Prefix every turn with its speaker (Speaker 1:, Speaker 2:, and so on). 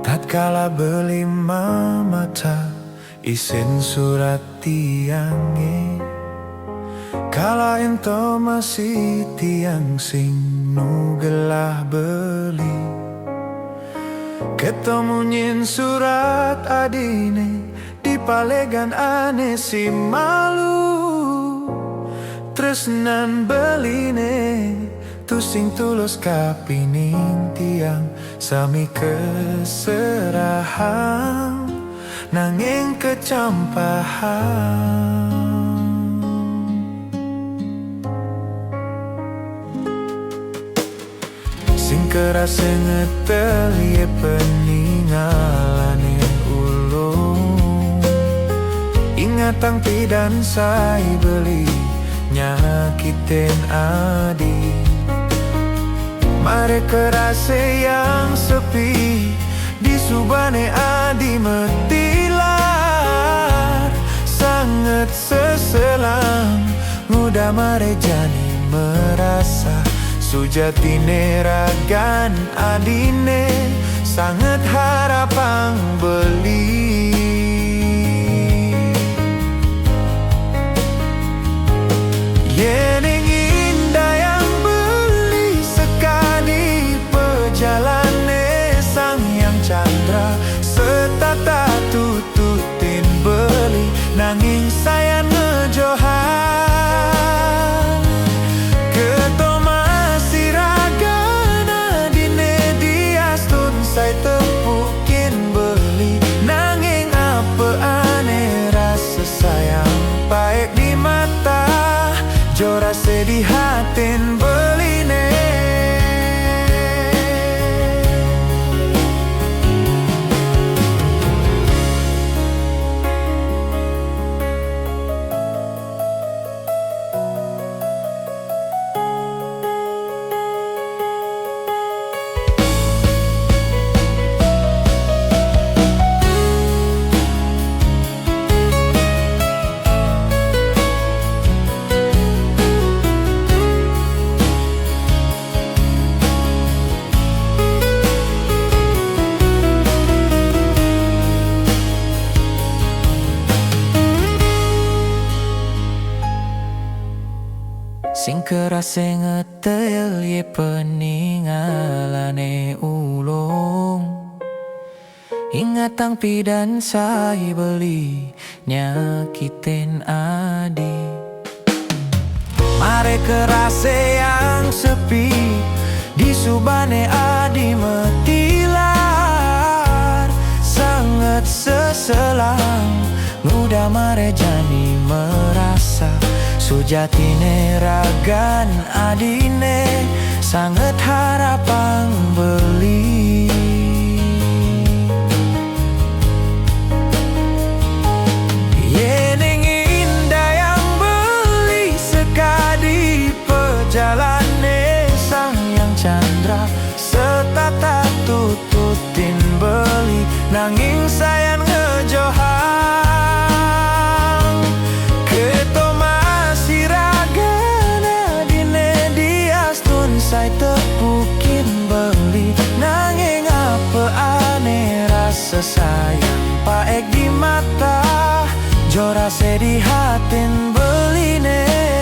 Speaker 1: Tatkala belima mata isin surat tiange, kala ento masih tiang sing nugelah beli. Ketemu nyin surat adine di palegan ane si malu, tresnan beline tusing tulus kapining tiang sami keserahan nanging kecampahan. Sing kerasa ngetel ye peninggalane ulung, ingatan pidan sai beli nyakitin adi. Mare kerasa yang sepi di subane adi metilar, sangat seselang muda mare jani merasa sujatine ragan adine sangat harapang beli. Yening indah yang beli sekali pejalane sang yang chandra setata tututin beli nanging sayang ngejohan. Saya tepukin beli nanging apa aneh rasa sayang baik di mata jora sedih hatin beline. Sing kerasa ngetel ye peninggalane ulung, ingatan pidan sai beli nyakitin adi. Mare kerasa yang sepi di subane adi metilar, sangat seselang muda mare jani merasa sujatine ragan adine sangat harapang beli. Yening indah yang beli sekali pejalane sang yang chandra setata tututin beli nanging sayang ngejohan. Saya tepukin beli nanging apa aneh rasa sayang paek di mata jora sedih hatin beline.